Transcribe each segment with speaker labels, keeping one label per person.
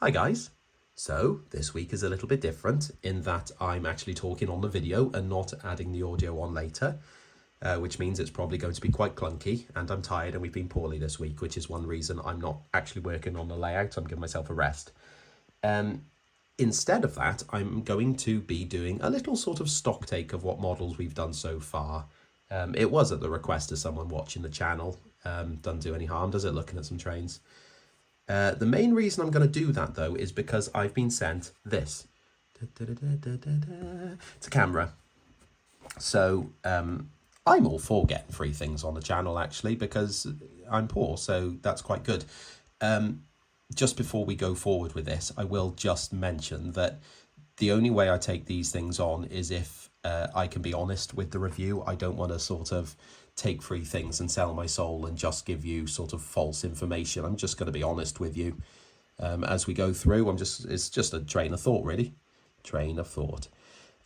Speaker 1: Hi guys. So this week is a little bit different in that I'm actually talking on the video and not adding the audio on later, which means it's probably going to be quite clunky, and I'm tired and we've been poorly this week, which is one reason I'm not actually working on the layout. I'm giving myself a rest. Instead of that, I'm going to be doing a little sort of stock take of what models we've done so far. It was at the request of someone watching the channel. Doesn't do any harm, does it, looking at some trains? The main reason I'm going to do that, though, is because I've been sent this. It's a camera. So I'm all for getting free things on the channel, actually, because I'm poor, so that's quite good. Just before we go forward with this, I will just mention that the only way I take these things on is if I can be honest with the review. I don't want to sort of take free things and sell my soul and just give you sort of false information. I'm just going to be honest with you as we go through. It's just a train of thought, really. Train of thought.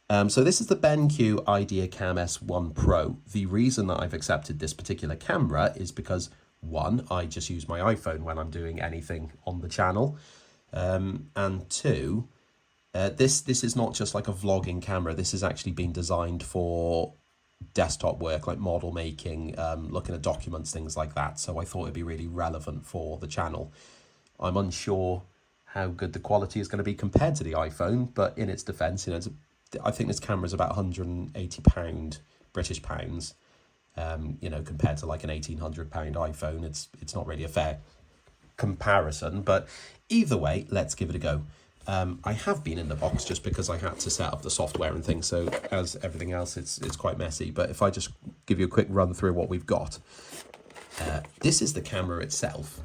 Speaker 1: So this is the BenQ ideaCam S1 Pro. The reason that I've accepted this particular camera is because, one, I just use my iPhone when I'm doing anything on the channel. And two, this is not just like a vlogging camera. This has actually been designed for desktop work, like model making, looking at documents, things like that. So I thought it'd be really relevant for the channel. I'm unsure how good the quality is going to be compared to the iPhone, but in its defense, I think this camera is about £180 British pounds. Compared to like an £1,800 iPhone, it's not really a fair comparison. But either way, let's give it a go. I have been in the box just because I had to set up the software and things, so as everything else, it's quite messy. But if I just give you a quick run through what we've got, this is the camera itself.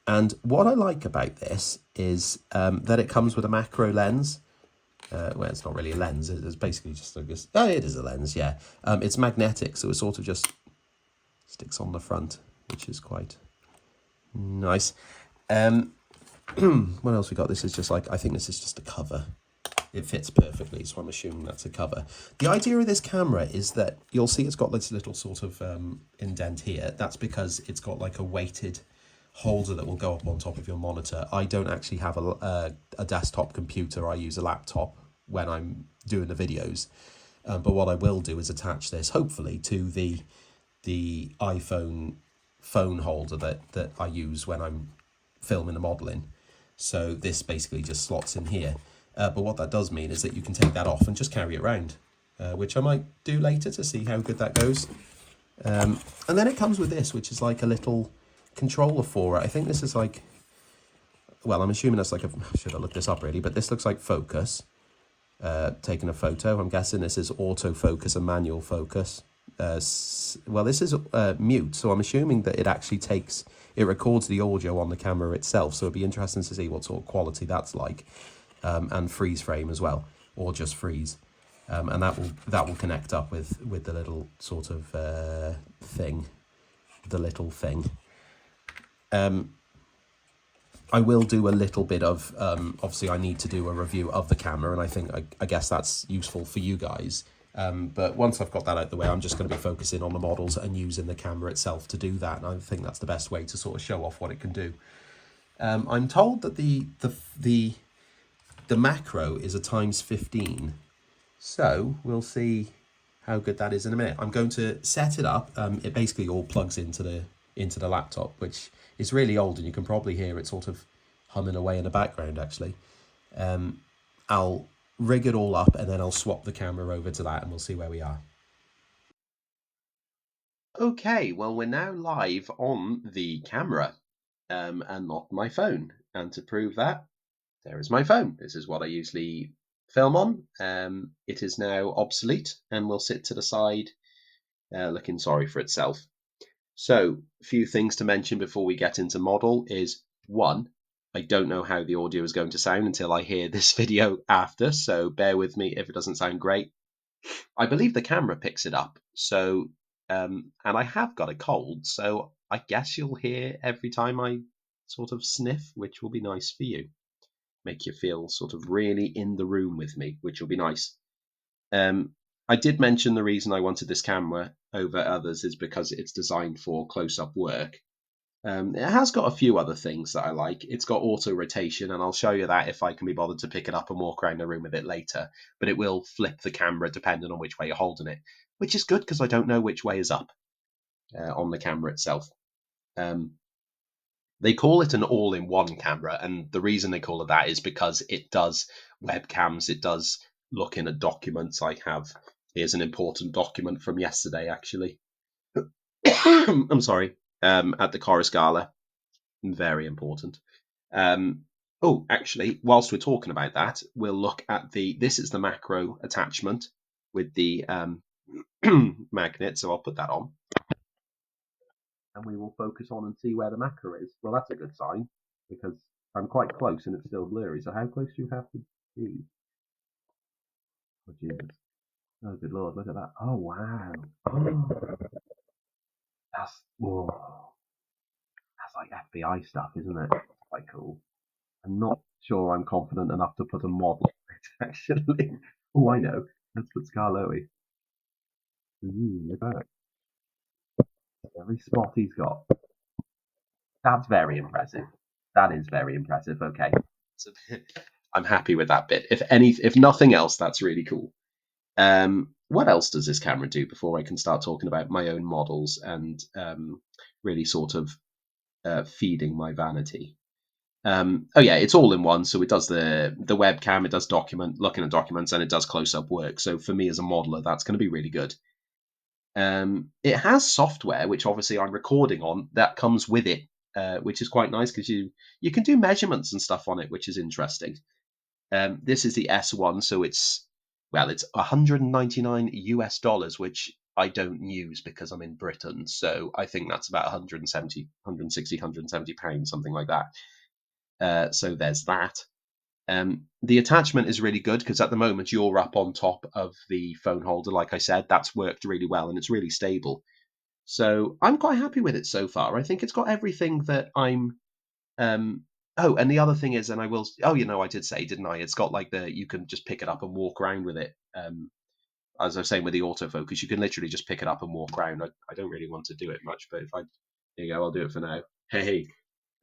Speaker 1: And what I like about this is that it comes with a macro lens. Well, it's not really a lens, it's basically just it is a lens, yeah. It's magnetic, so it sort of just sticks on the front, which is quite nice. What else we got? This is just like, I think this is just a cover. It fits perfectly, so I'm assuming that's a cover. The idea of this camera is that you'll see it's got this little sort of indent here. That's because it's got like a weighted holder that will go up on top of your monitor. I don't actually have a desktop computer. I use a laptop when I'm doing the videos. But what I will do is attach this, hopefully, to the iPhone phone holder that I use when I'm filming the modelling. So this basically just slots in here. But what that does mean is that you can take that off and just carry it around, which I might do later to see how good that goes. And then it comes with this, which is like a little controller for it. I think this is like, well, I'm assuming that's like I should have looked this up really, but this looks like focus, taking a photo. I'm guessing this is autofocus and manual focus. Well, this is mute, so I'm assuming that it actually records the audio on the camera itself, so it'd be interesting to see what sort of quality that's like, and freeze frame as well, or just freeze. And that will connect up with the little sort of thing, the little thing. I will do a little bit of, obviously I need to do a review of the camera, and I guess that's useful for you guys. But once I've got that out the way, I'm just going to be focusing on the models and using the camera itself to do that. And I think that's the best way to sort of show off what it can do. I'm told that the macro is a ×15. So we'll see how good that is in a minute. I'm going to set it up. It basically all plugs into the laptop, which is really old, and you can probably hear it sort of humming away in the background, actually. I'll rig it all up, and then I'll swap the camera over to that, and we'll see where we are. Okay, well, we're now live on the camera, and not my phone. And to prove that, there is my phone. This is what I usually film on. It is now obsolete and will sit to the side, looking sorry for itself. So, a few things to mention before we get into model is, one, I don't know how the audio is going to sound until I hear this video after, so bear with me if it doesn't sound great. I believe the camera picks it up, so and I have got a cold, so I guess you'll hear every time I sort of sniff, which will be nice for you. Make you feel sort of really in the room with me, which will be nice. I did mention the reason I wanted this camera over others is because it's designed for close-up work. It has got a few other things that I like. It's got auto rotation, and I'll show you that if I can be bothered to pick it up and walk around the room with it later. But it will flip the camera depending on which way you're holding it, which is good because I don't know which way is up on the camera itself. They call it an all-in-one camera, and the reason they call it that is because it does webcams, it does looking at documents. Here's an important document from yesterday, actually. I'm sorry, at the Corris Gala. Very important. Actually, whilst we're talking about that, we'll look at this is the macro attachment with the magnet, so I'll put that on. And we will focus on and see where the macro is. Well, that's a good sign, because I'm quite close and it's still blurry. So how close do you have to be? Oh, Jesus. Oh, good Lord, look at that. Oh, wow. Oh, whoa. That's like FBI stuff, isn't it? That's quite cool. I'm not sure I'm confident enough to put a model on it, actually. Oh, I know. Let's put skarloey. Look at that. Every spot he's got. That's very impressive. That is very impressive. Okay. So, I'm happy with that bit. If nothing else, that's really cool. What else does this camera do before I can start talking about my own models and really sort of feeding my vanity? It's all in one. So it does the webcam, it does looking at documents, and it does close-up work. So for me as a modeler, that's going to be really good. It has software, which obviously I'm recording on, that comes with it, which is quite nice because you can do measurements and stuff on it, which is interesting. This is the S1, so it's 199 US dollars, which I don't use because I'm in Britain. So I think that's about 160, 170 pounds, something like that. So there's that. The attachment is really good because at the moment you're up on top of the phone holder. Like I said, that's worked really well and it's really stable. So I'm quite happy with it so far. I think it's got everything that I'm. And the other thing is, and I will. Oh, I did say, didn't I? It's got like you can just pick it up and walk around with it. As I was saying with the autofocus, you can literally just pick it up and walk around. I don't really want to do it much, but there you go, I'll do it for now. Hey,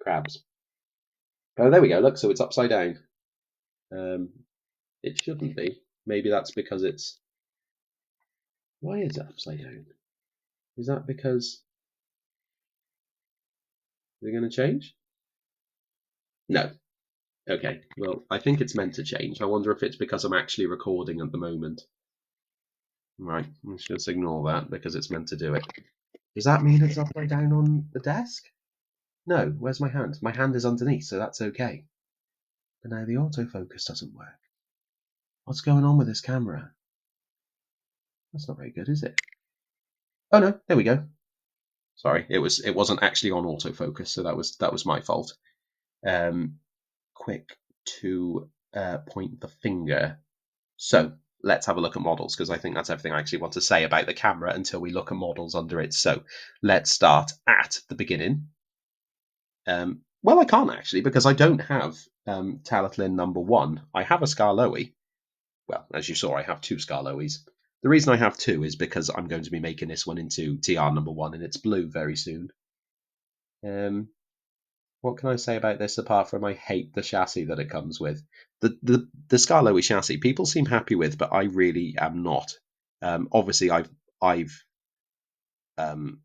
Speaker 1: crabs. Oh, there we go. Look, so it's upside down. It shouldn't be. Maybe that's because it's. Why is it upside down? Is that because they're going to change? No. Okay. Well, I think it's meant to change. I wonder if it's because I'm actually recording at the moment. Right. Let's just ignore that because it's meant to do it. Does that mean it's upside down on the desk? No. Where's my hand? My hand is underneath, so that's okay. But now the autofocus doesn't work. What's going on with this camera? That's not very good, is it? Oh no, there we go. Sorry, it wasn't actually on autofocus, so that was my fault. Quick to point the finger. So let's have a look at models because I think that's everything I actually want to say about the camera until we look at models under it. So let's start at the beginning. I can't actually because I don't have Talyllyn number 1. I have a skarloey. Well, as you saw, I have 2 skarloeys. The reason I have 2 is because I'm going to be making this one into TR number 1 and it's blue very soon. What can I say about this apart from I hate the chassis that it comes with? The skarloey chassis people seem happy with, but I really am not. Obviously, I've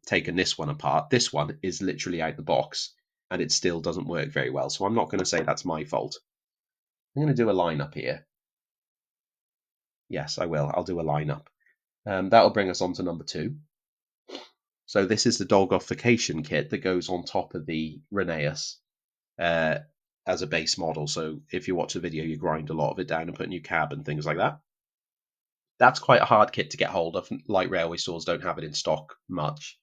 Speaker 1: taken this one apart. This one is literally out the box, and it still doesn't work very well. So I'm not going to say that's my fault. I'm going to do a lineup here. Yes, I will. I'll do a lineup. That'll bring us on to number 2. So this is the dogification kit that goes on top of the Rheneas as a base model. So if you watch the video, you grind a lot of it down and put a new cab and things like that. That's quite a hard kit to get hold of. Light railway stores don't have it in stock much.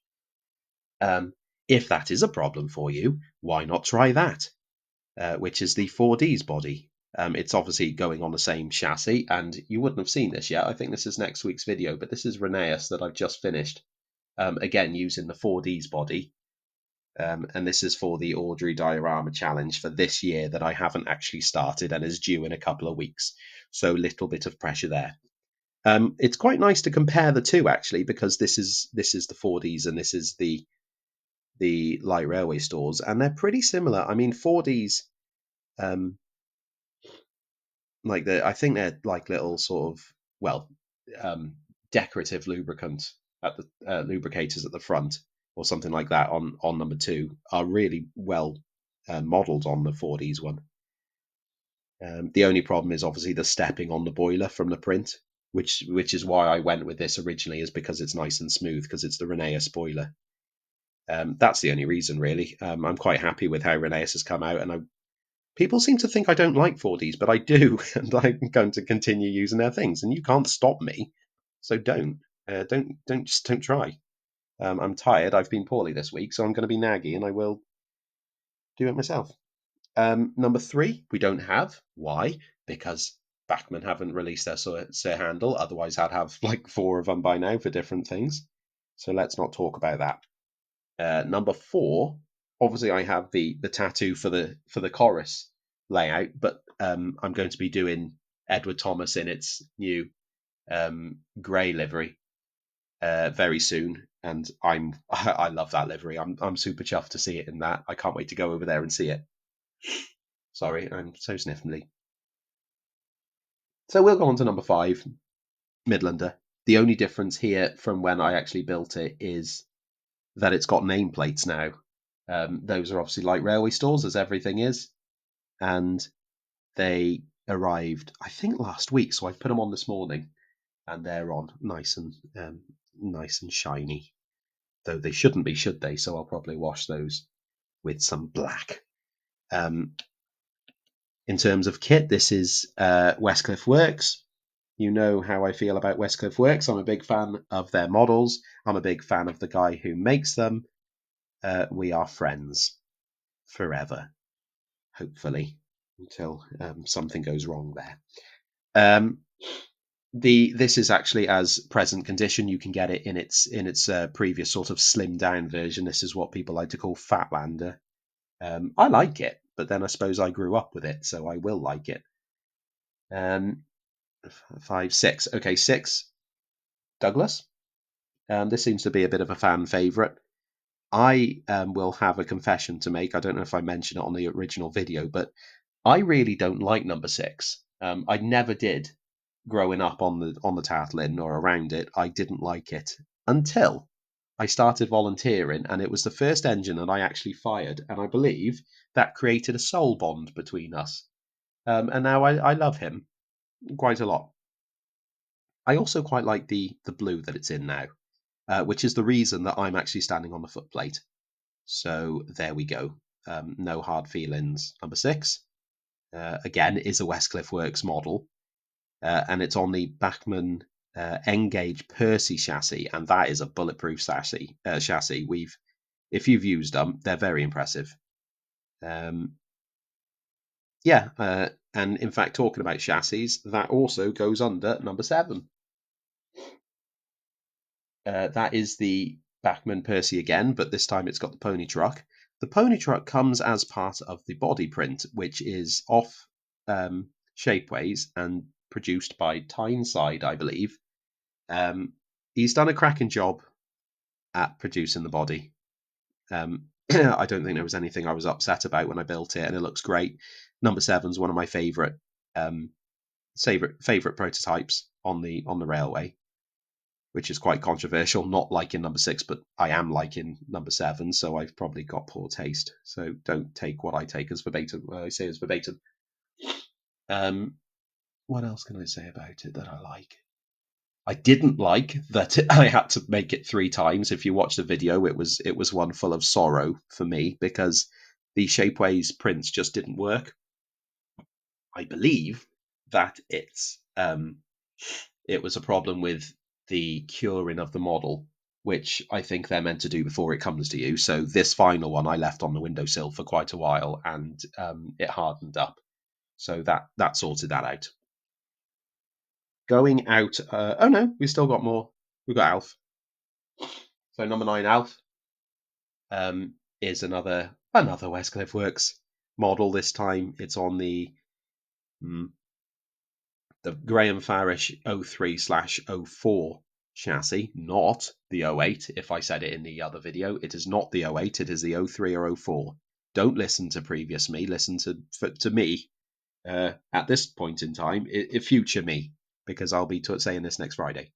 Speaker 1: If that is a problem for you, why not try that? Which is the 4Ds body. It's obviously going on the same chassis, and you wouldn't have seen this yet. I think this is next week's video, but this is Rheneas that I've just finished. Again, using the 4Ds body. And this is for the awdry diorama challenge for this year that I haven't actually started and is due in a couple of weeks. So little bit of pressure there. It's quite nice to compare the two actually, because this is the 4Ds and this is the the light railway stores, and they're pretty similar. I mean, 4Ds, I think they're like little sort of, well, decorative lubricant at the lubricators at the front or something like that on number 2 are really well modeled on the 4Ds one. The only problem is obviously the stepping on the boiler from the print, which is why I went with this originally, is because it's nice and smooth because it's the Rheneas boiler. That's the only reason, really. I'm quite happy with how Rheneas has come out, and people seem to think I don't like 4Ds, but I do, and I'm going to continue using their things, and you can't stop me. So don't try. I'm tired. I've been poorly this week, so I'm going to be naggy, and I will do it myself. Number 3, we don't have. Why? Because Bachmann haven't released their Sir handle. Otherwise, I'd have like 4 of them by now for different things. So let's not talk about that. Number 4, obviously, I have the tattoo for the corris layout, but I'm going to be doing Edward Thomas in its new grey livery very soon, and I love that livery. I'm super chuffed to see it in that. I can't wait to go over there and see it. Sorry, I'm so sniffly. So we'll go on to number 5, Midlander. The only difference here from when I actually built it is that it's got nameplates now. Those are obviously like railway stores, as everything is, and they arrived, I think, last week. So I've put them on this morning, and they're on nice and shiny. Though they shouldn't be, should they? So I'll probably wash those with some black. In terms of kit, this is Westcliff Works. You know how I feel about Westcliff Works. I'm a big fan of their models. I'm a big fan of the guy who makes them. We are friends forever, hopefully, until something goes wrong there. This is actually as present condition. You can get it in its previous sort of slimmed down version. This is what people like to call Fatlander. I like it, but then I suppose I grew up with it, so I will like it. 5, 6. Okay, 6. Douglas. This seems to be a bit of a fan favourite. I will have a confession to make. I don't know if I mentioned it on the original video, but I really don't like number 6. I never did growing up on the Talyllyn or around it. I didn't like it until I started volunteering, and it was the first engine that I actually fired, and I believe that created a soul bond between us. And now I love him quite a lot. I also quite like the blue that it's in now, which is the reason that I'm actually standing on the footplate. So there we go. No hard feelings. Number 6, again, is a Westcliff Works model, and it's on the Bachmann N-gauge Percy chassis, and that is a bulletproof chassis. If you've used them, they're very impressive. And in fact, talking about chassis, that also goes under number 7. That is the Bachmann Percy again, but this time it's got the pony truck. The pony truck comes as part of the body print, which is off Shapeways and produced by Tyneside, I believe. He's done a cracking job at producing the body. I don't think there was anything I was upset about when I built it, and it looks great. Number 7's one of my favorite prototypes on the railway, which is quite controversial. Not liking number 6, but I am liking number 7, so I've probably got poor taste. So don't take what I take as verbatim. I say as verbatim. What else can I say about it that I like? I didn't like that I had to make it 3 times. If you watch the video, it was one full of sorrow for me because the Shapeways prints just didn't work. I believe that it was a problem with the curing of the model, which I think they're meant to do before it comes to you. So this final one I left on the windowsill for quite a while, and it hardened up. So that sorted that out. Going out. Oh no, we still got more. We've got Alf. So number 9, Alf, is another Westcliff Works model. This time it's on the Graham Farish 03/04 chassis, not the 08. If I said it in the other video, it is not the 08, it is the 03 or 04. Don't listen to previous me, listen to me at this point in time, future me, because I'll be saying this next Friday.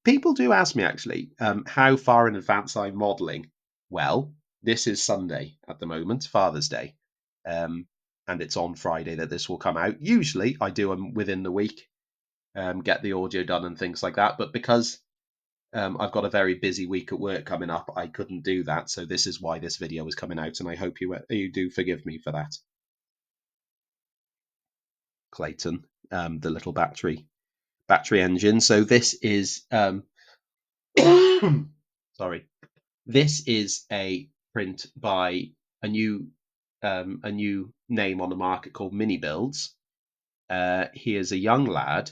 Speaker 1: People do ask me, actually, how far in advance I'm modelling. Well, this is Sunday at the moment, Father's Day, and it's on Friday that this will come out. Usually I do them within the week, get the audio done and things like that, but because I've got a very busy week at work coming up, I couldn't do that, so this is why this video is coming out, and I hope you do forgive me for that. Clayton, the little battery engine. So this is sorry, this is a print by a new name on the market called Mini Builds. He is a young lad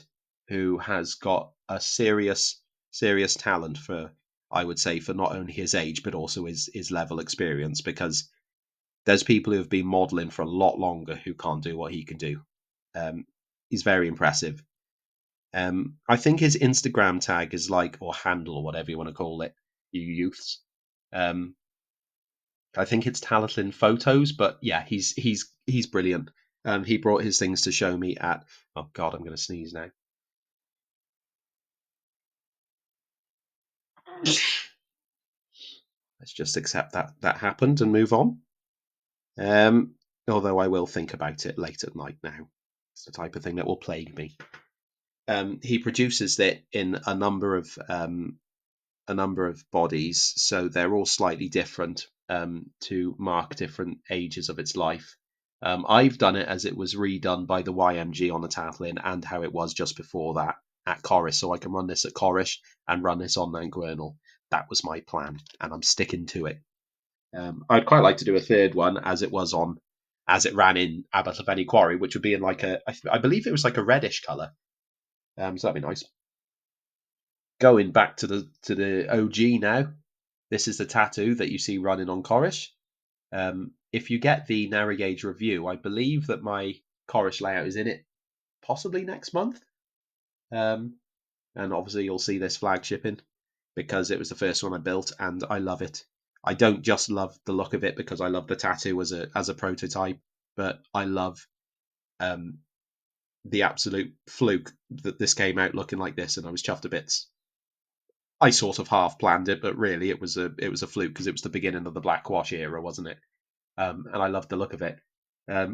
Speaker 1: who has got a serious talent for, I would say, for not only his age but also his level experience, because there's people who have been modelling for a lot longer who can't do what he can do. He's very impressive. I think his Instagram tag is like, or handle, or whatever you want to call it, you youths. I think it's Tallylyn Photos, but yeah, he's brilliant. He brought his things to show me at. Oh God, I'm going to sneeze now. Let's just accept that happened and move on. Although I will think about it late at night now. It's the type of thing that will plague me. He produces it in a number of bodies, so they're all slightly different to mark different ages of its life. I've done it as it was redone by the YMG on the Talyllyn, and how it was just before that at Corris, so I can run this at Corris and run this on Mount Gwernel. That was my plan, and I'm sticking to it. I'd quite like to do a third one as it ran in Abertlepenny Quarry, which would be in like I believe it was like a reddish colour. So that'd be nice. Going back to the OG now, this is the tattoo that you see running on Corris. If you get the narrow gauge review, I believe that my Corris layout is in it possibly next month. And obviously you'll see this flagshipping because it was the first one I built and I love it. I don't just love the look of it because I love the tattoo as a prototype, but I love the absolute fluke that this came out looking like this, and I was chuffed to bits. I sort of half planned it, but really it was a fluke because it was the beginning of the black wash era, wasn't it? And I loved the look of it.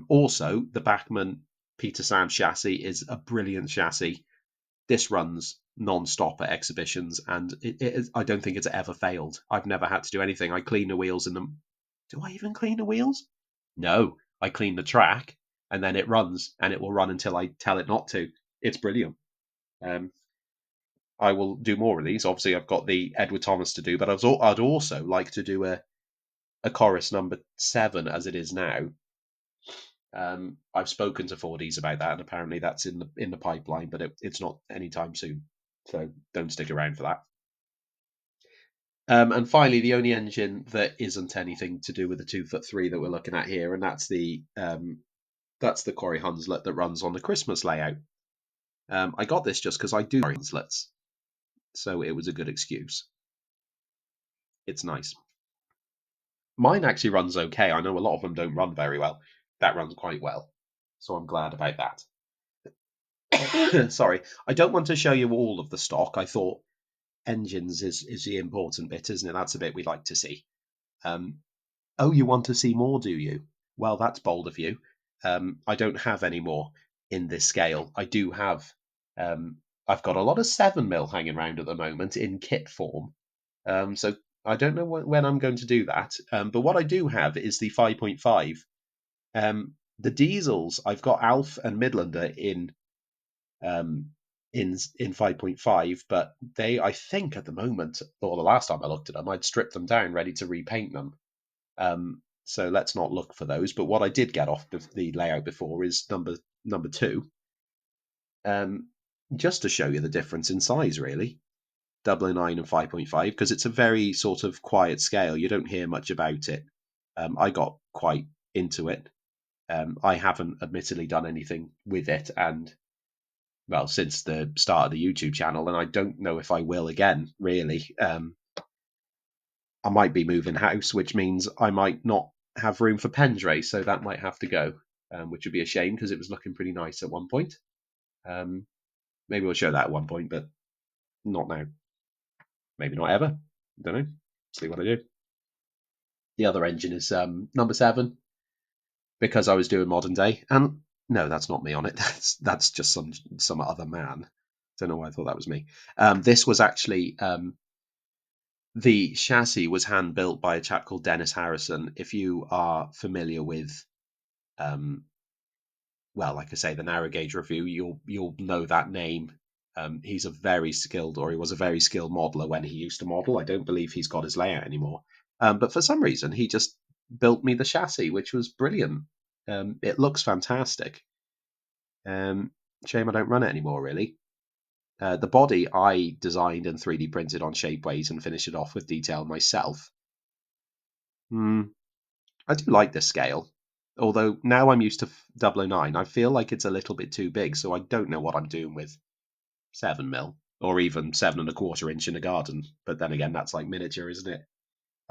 Speaker 1: Also, the Bachmann Peter Sam chassis is a brilliant chassis. This runs non-stop at exhibitions, and I don't think it's ever failed. I've never had to do anything. I clean the wheels in them. Do I even clean the wheels? No, I clean the track, and then it runs, and it will run until I tell it not to. It's brilliant. I will do more of these. Obviously, I've got the Edward Thomas to do, but I'd also like to do a Corris number 7 as it is now. I've spoken to 4Ds about that, and apparently that's in the pipeline, but it's not anytime soon. So don't stick around for that. And finally, the only engine that isn't anything to do with the 2'3" that we're looking at here, and that's the Corrie Hunslet that runs on the Christmas layout. I got this just because I do Corrie Hunslets, so it was a good excuse. It's nice. Mine actually runs okay. I know a lot of them don't run very well. That runs quite well, so I'm glad about that. Sorry, I don't want to show you all of the stock. I thought engines is the important bit, isn't it? That's the bit we'd like to see. Oh, you want to see more, do you? Well, that's bold of you. I don't have any more in this scale. I do have. I've got a lot of 7mm hanging around at the moment in kit form. So I don't know when I'm going to do that. But what I do have is the 5.5. The diesels, I've got Alf and Midlander in 5.5, but they, I think at the moment, or the last time I looked at them, I'd stripped them down ready to repaint them. So let's not look for those. But what I did get off the layout before is number 2. Just to show you the difference in size, really. 009 and 5.5, because it's a very sort of quiet scale. You don't hear much about it. I got quite into it. I haven't admittedly done anything with it, and well, since the start of the YouTube channel, and I don't know if I will again, really. I might be moving house, which means I might not have room for pen trays, so that might have to go, which would be a shame because it was looking pretty nice at one point. Maybe we'll show that at one point, but not now. Maybe not ever. Don't know. See what I do. The other engine is number 7 because I was doing modern day, and no, that's not me on it. That's just some other man. Don't know why I thought that was me. This was actually the chassis was hand built by a chap called Dennis Harrison. If you are familiar with, well, like I say, the narrow gauge review, you'll know that name. He's a very skilled, or he was a very skilled modeler when he used to model. I don't believe he's got his layout anymore. But for some reason, he just built me the chassis, which was brilliant. It looks fantastic. Shame I don't run it anymore, really. The body I designed and 3D printed on Shapeways and finished it off with detail myself. I do like this scale, although now I'm used to 009, I feel like it's a little bit too big, so I don't know what I'm doing with 7mm or even 7¼ inch in a garden. But then again, that's like miniature, isn't it?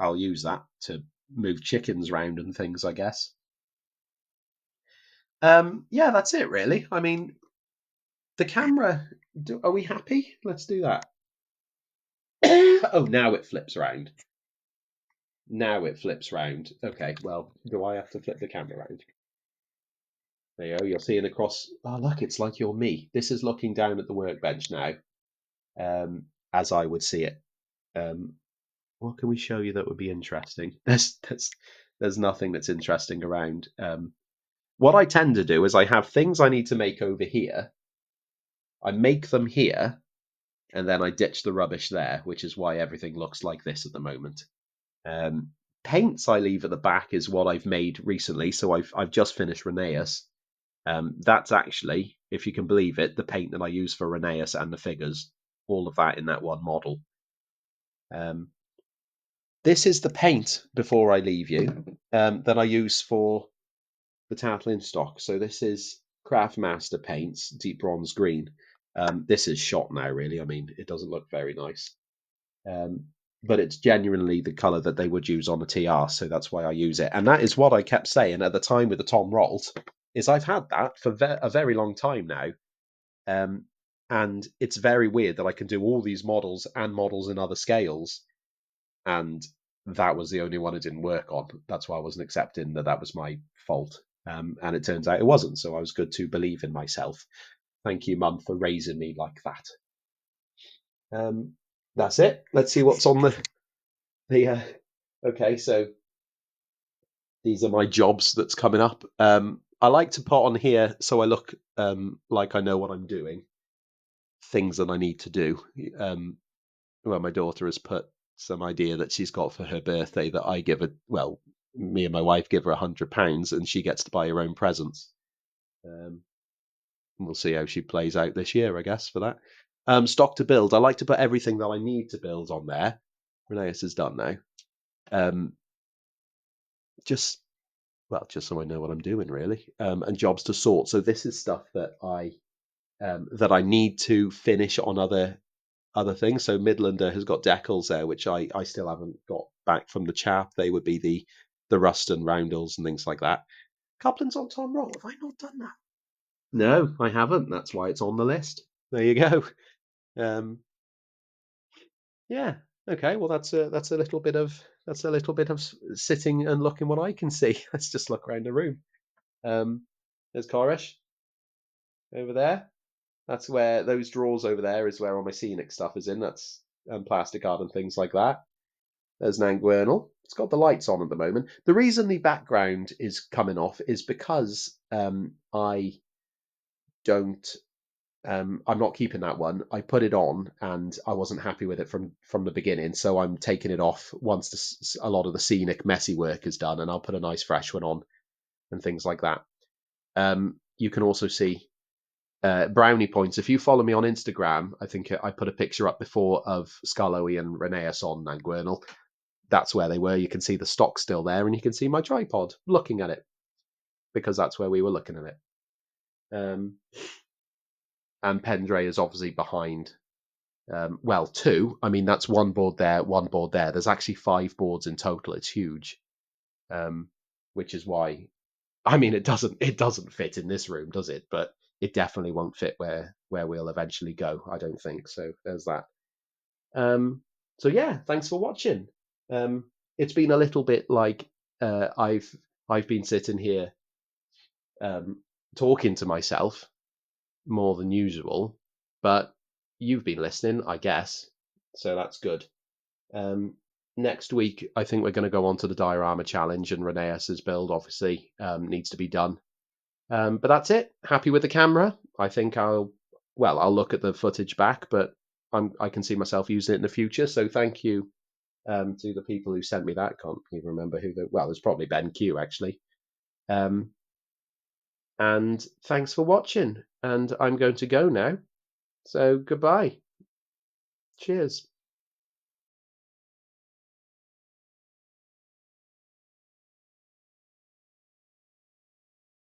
Speaker 1: I'll use that to move chickens round and things, I guess. Yeah, that's it really. I mean, the camera, are we happy? Let's do that. Oh, now it flips round. Now it flips round. Okay, well, do I have to flip the camera round? There you go. You're seeing across. Oh, look, it's like you're me. This is looking down at the workbench now, as I would see it. What can we show you that would be interesting? There's nothing that's interesting around. What I tend to do is I have things I need to make over here. I make them here, and then I ditch the rubbish there, which is why everything looks like this at the moment. Paints I leave at the back is what I've made recently. So I've just finished Rheneas. That's actually, if you can believe it, the paint that I use for Rheneas and the figures. All of that in that one model. This is the paint, before I leave you, that I use for the Talyllyn stock. So this is Craftmaster paints, deep bronze green. This is shot now, really. I mean, it doesn't look very nice. But it's genuinely the colour that they would use on a TR, so that's why I use it. And that is what I kept saying at the time with the Tom Rolt, is I've had that for a very long time now. And it's very weird that I can do all these models and models in other scales, and that was the only one it didn't work on. That's why I wasn't accepting that was my fault. And it turns out it wasn't, so I was good to believe in myself. Thank you, Mum, for raising me like that. That's it. Let's see what's on the okay, so these are my jobs that's coming up. I like to put on here so I look like I know what I'm doing. Things that I need to do. Well, my daughter has put some idea that she's got for her birthday that I give her. Well, me and my wife give her £100, and she gets to buy her own presents. We'll see how she plays out this year, I guess, for that. Stock to build. I like to put everything that I need to build on there. Rheneas is done now. Just so I know what I'm doing, really. And jobs to sort. So this is stuff that I need to finish on other things. So Midlander has got decals there, which I still haven't got back from the chap. They would be the rust and roundels and things like that. Couplings on Tom Roll. Have I not done that? No, I haven't. That's why it's on the list. There you go. Yeah. Okay. Well, that's a little bit of sitting and looking what I can see. Let's just look around the room. There's corris over there. That's where those drawers over there is where all my scenic stuff is in. That's plastic art and things like that. There's Nangwernal. It's got the lights on at the moment. The reason the background is coming off is because I don't. I'm not keeping that one. I put it on and I wasn't happy with it from the beginning, so I'm taking it off once a lot of the scenic messy work is done, and I'll put a nice fresh one on and things like that. You can also see brownie points. If you follow me on Instagram, I think I put a picture up before of skarloey and Rheneas on Nangwernal. That's where they were. You can see the stock still there, and you can see my tripod looking at it, because that's where we were looking at it. and Pendray is obviously behind. Well, two. I mean, that's one board there, one board there. There's actually 5 boards in total. It's huge, which is why. I mean, it doesn't fit in this room, does it? But it definitely won't fit where we'll eventually go. I don't think so. There's that. So yeah, thanks for watching. It's been a little bit like I've been sitting here talking to myself more than usual, but you've been listening, I guess. So that's good. Next week, I think we're going to go on to the diorama challenge, and Reneas's build obviously needs to be done. But that's it. Happy with the camera. I think I'll look at the footage back, but I can see myself using it in the future. So thank you to the people who sent me that. Can't even remember who it's probably BenQ actually. And thanks for watching. And I'm going to go now. So goodbye. Cheers.